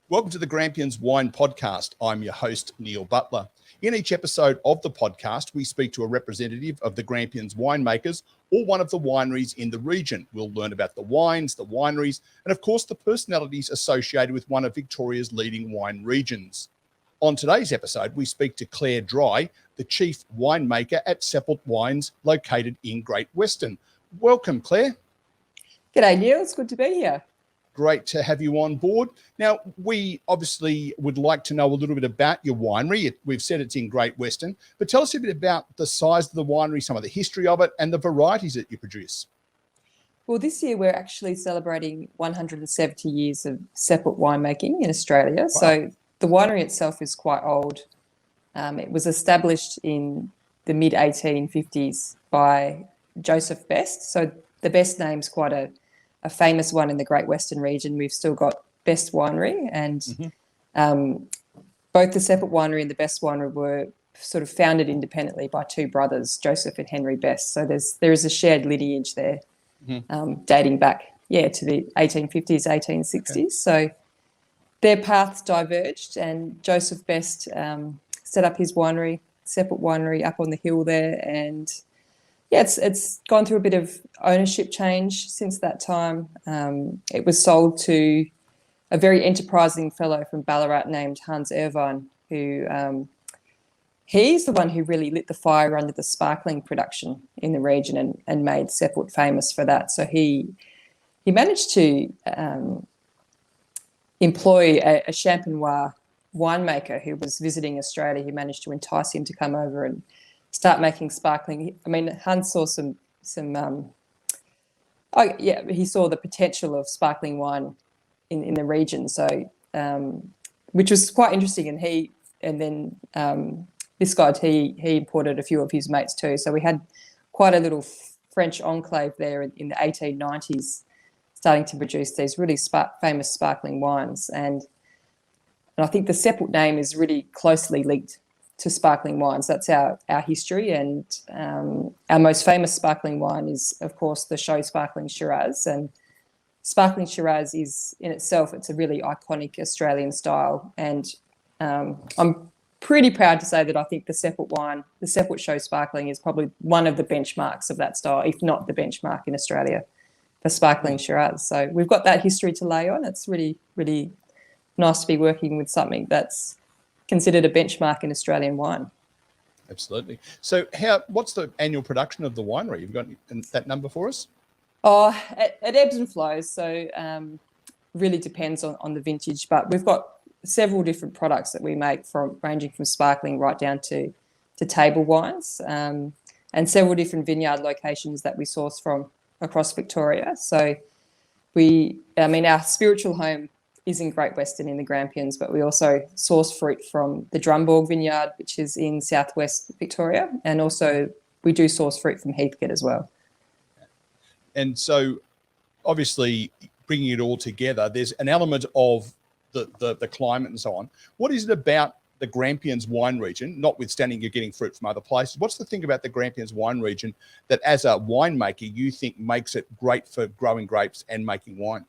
Welcome to the Grampians Wine Podcast. I'm your host, Neil Butler. In each episode of the podcast, we speak to a representative of the Grampians winemakers or one of the wineries in the region. We'll learn about the wines, the wineries, and of course, the personalities associated with one of Victoria's leading wine regions. On today's episode, we speak to Clare Dry, the chief winemaker at Seppelt Wines, located in Great Western. Welcome, Clare. G'day, Neil. It's good to be here. Great to have you on board. Now, we obviously would like to know a little bit about your winery. We've said it's in Great Western, but tell us a bit about the size of the winery, some of the history of it, and the varieties that you produce. Well, this year we're actually celebrating 170 years of Seppelt winemaking in Australia. Wow. So the winery itself is quite old. It was established in the mid-1850s by Joseph Best. So the Best name's quite a famous one in the Great Western region. We've still got Best Winery, and both the Seppelt Winery and the Best Winery were sort of founded independently by two brothers, Joseph and Henry Best. So there is a shared lineage there, dating back, to the 1850s, 1860s. Okay. So their paths diverged, and Joseph Best set up his winery, Seppelt Winery, up on the hill there, and it's gone through a bit of ownership change since that time. It was sold to a very enterprising fellow from Ballarat named Hans Irvine, who he's the one who really lit the fire under the sparkling production in the region and made Seppelt famous for that. So he managed to employ a Champenois winemaker who was visiting Australia. He managed to entice him to come over and start making sparkling. I mean, Hans saw he saw the potential of sparkling wine in the region. So, which was quite interesting. And then this guy, he imported a few of his mates too. So we had quite a little French enclave there in the 1890s, starting to produce these really famous sparkling wines. And I think the Seppelt name is really closely linked to sparkling wines. That's our history, and our most famous sparkling wine is, of course, the Show Sparkling Shiraz. And sparkling Shiraz is in itself, it's a really iconic Australian style, and I'm pretty proud to say that I think the Seppelt wine, the Seppelt Show Sparkling, is probably one of the benchmarks of that style, if not the benchmark in Australia for sparkling Shiraz. So we've got that history to lay on. It's really, really nice to be working with something that's considered a benchmark in Australian wine. Absolutely. So what's the annual production of the winery? You've got that number for us? Oh, it ebbs and flows. So really depends on the vintage, but we've got several different products that we make, ranging from sparkling right down to table wines, and several different vineyard locations that we source from across Victoria. So our spiritual home is in Great Western in the Grampians, but we also source fruit from the Drumborg vineyard, which is in southwest Victoria, and also we do source fruit from Heathcote as well. And so obviously bringing it all together, there's an element of the climate and so on. What is it about the Grampians wine region, notwithstanding you're getting fruit from other places, what's the thing about the Grampians wine region that as a winemaker you think makes it great for growing grapes and making wine?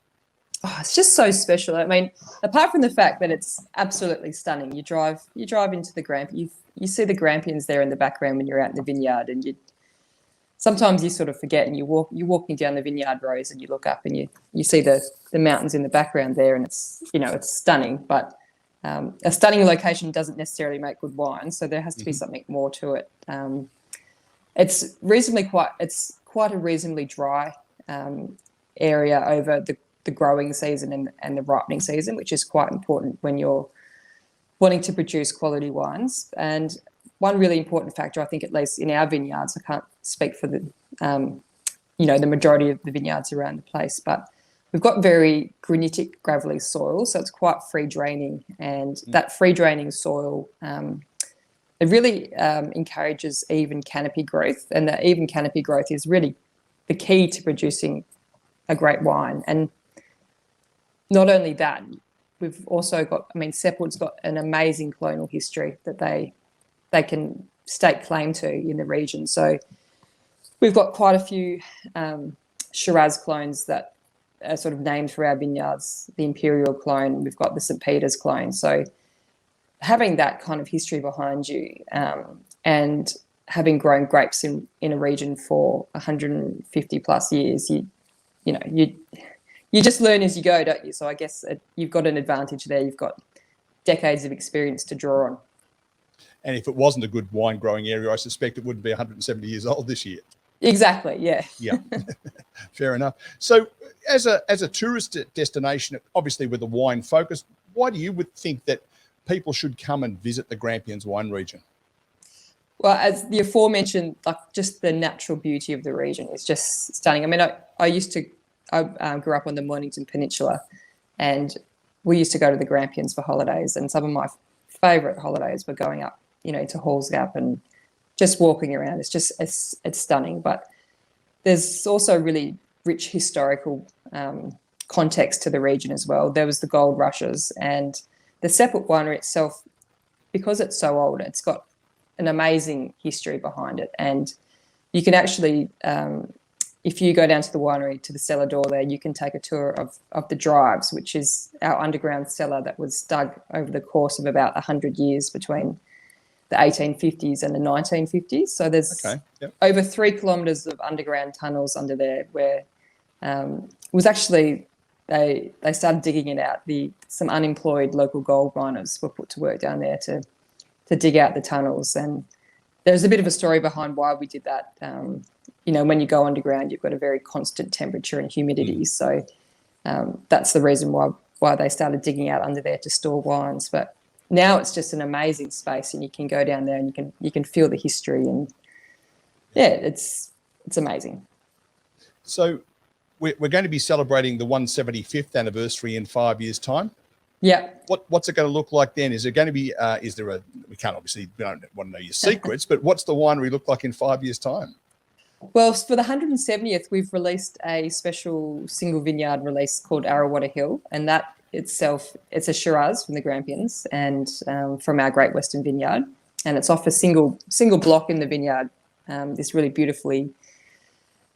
Oh, it's just so special. I mean, apart from the fact that it's absolutely stunning, you drive into the Grampians, you see the Grampians there in the background when you're out in the vineyard, and sometimes you sort of forget, and you're walking down the vineyard rows and you look up and you see the mountains in the background there, and it's stunning. But a stunning location doesn't necessarily make good wine, so there has to be something more to it. It's quite a reasonably dry area over the growing season and the ripening season, which is quite important when you're wanting to produce quality wines. And one really important factor, I think, at least in our vineyards, I can't speak for the majority of the vineyards around the place, but we've got very granitic, gravelly soil, so it's quite free draining, and that free draining soil, it really encourages even canopy growth, and that even canopy growth is really the key to producing a great wine. And not only that, we've also got, Seppelt's got an amazing colonial history that they can stake claim to in the region. So we've got quite a few Shiraz clones that sort of named for our vineyards, the Imperial clone. We've got the St. Peter's clone. So having that kind of history behind you, and having grown grapes in a region for 150 plus years, you just learn as you go, don't you? So I guess you've got an advantage there. You've got decades of experience to draw on. And if it wasn't a good wine growing area, I suspect it wouldn't be 170 years old this year. Exactly. Yeah. Yeah. Fair enough. So as a tourist destination, obviously with a wine focus, why do you would think that people should come and visit the Grampians wine region? Well, as the aforementioned, like just the natural beauty of the region is just stunning. I mean, I grew up on the Mornington Peninsula, and we used to go to the Grampians for holidays, and some of my favourite holidays were going up, to Halls Gap and just walking around. It's stunning. But there's also really rich historical context to the region as well. There was the gold rushes, and the Seppelt winery itself, because it's so old, it's got an amazing history behind it. And you can actually, if you go down to the winery, to the cellar door there, you can take a tour of the drives, which is our underground cellar that was dug over the course of about 100 years between the 1850s and the 1950s. So there's over 3 kilometres of underground tunnels under there where was actually, they started digging it out. Some unemployed local gold miners were put to work down there to dig out the tunnels. And there's a bit of a story behind why we did that. When you go underground, you've got a very constant temperature and humidity. So that's the reason why they started digging out under there to store wines. But now it's just an amazing space, and you can go down there and you can feel the history, and it's amazing. So we're going to be celebrating the 175th anniversary in 5 years' time. Yeah. What's it going to look like then? Is it going to be? We don't want to know your secrets, but what's the winery look like in 5 years' time? Well, for the 170th, we've released a special single vineyard release called Arrowater Hill, and that itself, it's a Shiraz from the Grampians and from our Great Western vineyard, and it's off a single block in the vineyard, this really beautifully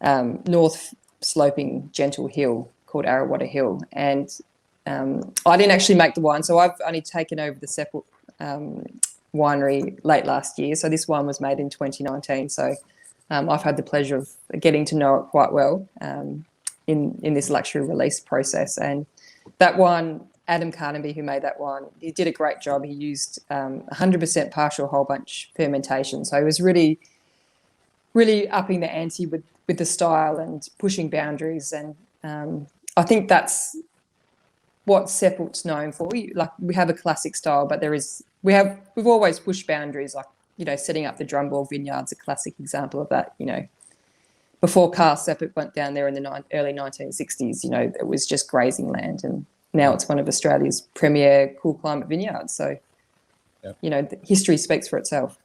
north sloping gentle hill called Arrowater Hill. And I didn't actually make the wine, so I've only taken over the Seppelt winery late last year. So this wine was made in 2019. So I've had the pleasure of getting to know it quite well in this luxury release process. And that wine, Adam Carnaby, who made that wine, he did a great job. He used 100% partial whole bunch fermentation. So he was really, really upping the ante with the style and pushing boundaries. And I think that's what Seppelt's known for. Like, we have a classic style, but we've always pushed boundaries. Like, setting up the Drumball vineyards, a classic example of that. Before Carl Seppelt went down there in the early 1960s, it was just grazing land, and now it's one of Australia's premier cool climate vineyards. So, the history speaks for itself.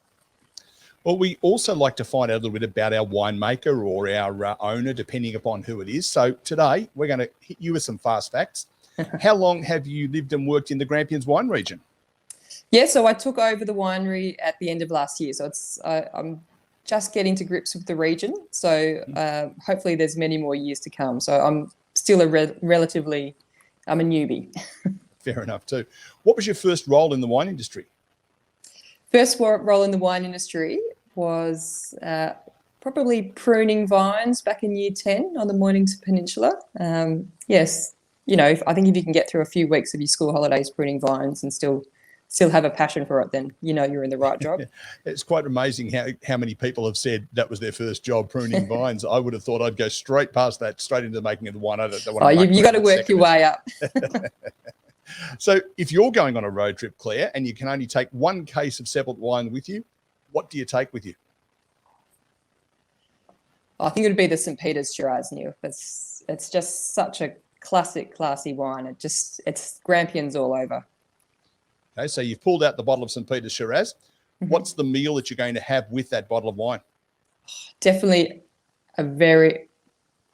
Well, we also like to find out a little bit about our winemaker or our owner, depending upon who it is. So today we're going to hit you with some fast facts. How long have you lived and worked in the Grampians wine region? Yeah, so I took over the winery at the end of last year. So I'm just getting to grips with the region. So hopefully there's many more years to come. So I'm still I'm a newbie. Fair enough too. What was your first role in the wine industry? First role in the wine industry was probably pruning vines back in year 10 on the Mornington Peninsula. Yes, I think if you can get through a few weeks of your school holidays pruning vines and still have a passion for it, then you're in the right job. It's quite amazing how many people have said that was their first job, pruning vines. I would have thought I'd go straight past that, straight into the making of the wine. You got to work your way up. So if you're going on a road trip, Claire, and you can only take one case of Seppelt wine with you, what do you take with you? I think it would be the St. Peter's Shiraz, Neil. It's just such a classic, classy wine. It's Grampians all over. Okay, so you've pulled out the bottle of St. Peter's Shiraz. Mm-hmm. What's the meal that you're going to have with that bottle of wine? Definitely a very,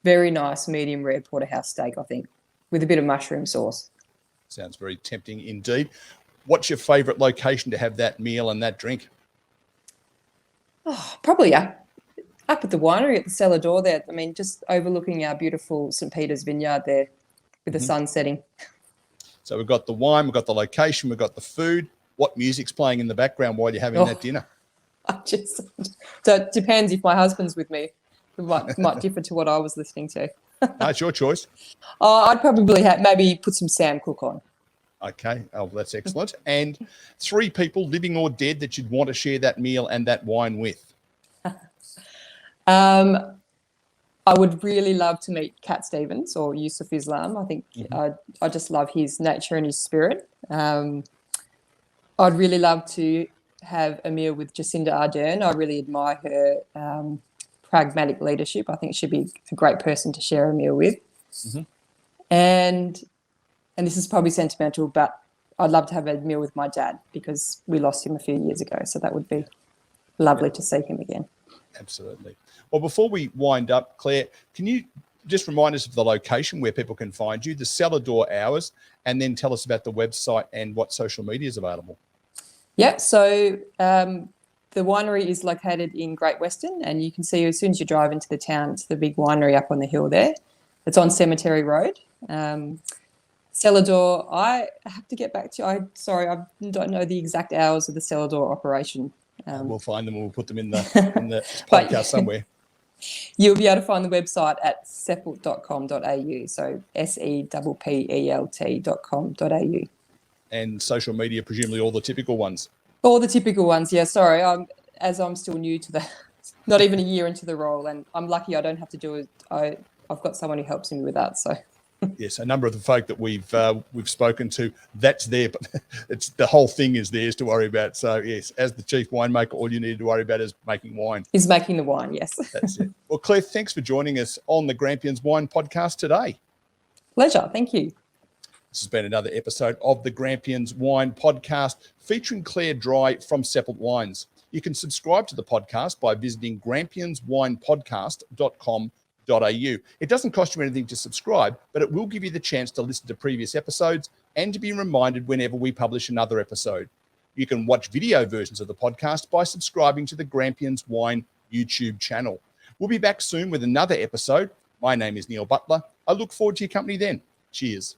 very nice medium rare porterhouse steak, I think, with a bit of mushroom sauce. Sounds very tempting indeed. What's your favourite location to have that meal and that drink? Oh, probably up up at the winery at the cellar door there. I mean, just overlooking our beautiful St. Peter's vineyard there with the sun setting. So we've got the wine, we've got the location, we've got the food. What music's playing in the background while you're having that dinner? So it depends if my husband's with me. It might differ to what I was listening to. No, it's your choice. I'd probably maybe put some Sam Cooke on. Okay, oh, that's excellent. And 3 people, living or dead, that you'd want to share that meal and that wine with? I would really love to meet Cat Stevens or Yusuf Islam. I think I just love his nature and his spirit. I'd really love to have a meal with Jacinda Ardern. I really admire her pragmatic leadership. I think she'd be a great person to share a meal with. And this is probably sentimental, but I'd love to have a meal with my dad because we lost him a few years ago. So that would be lovely to see him again. Absolutely. Well, before we wind up, Claire, can you just remind us of the location where people can find you, the cellar door hours, and then tell us about the website and what social media is available? Yeah, so the winery is located in Great Western, and you can see as soon as you drive into the town, it's the big winery up on the hill there. It's on Cemetery Road. Cellar door, I have to get back to you. I don't know the exact hours of the cellar door operation. We'll find them and we'll put them in the podcast somewhere. You'll be able to find the website at seppelt.com.au, so seppelt.com.au. And social media, presumably all the typical ones. All the typical ones, yeah. Sorry, I'm still new to not even a year into the role, and I'm lucky I don't have to do it. I've got someone who helps me with that, so. Yes, a number of the folk that we've spoken to, that's there, but it's the whole thing is theirs to worry about. So yes, as the chief winemaker, all you need to worry about is making wine. Is making the wine, yes. That's it. Well, Claire, thanks for joining us on the Grampians Wine Podcast today. Pleasure, thank you. This has been another episode of the Grampians Wine Podcast featuring Clare Dry from Seppelt Wines. You can subscribe to the podcast by visiting grampianswinepodcast.com.au. It doesn't cost you anything to subscribe, but it will give you the chance to listen to previous episodes and to be reminded whenever we publish another episode. You can watch video versions of the podcast by subscribing to the Grampians Wine YouTube channel. We'll be back soon with another episode. My name is Neil Butler. I look forward to your company then. Cheers.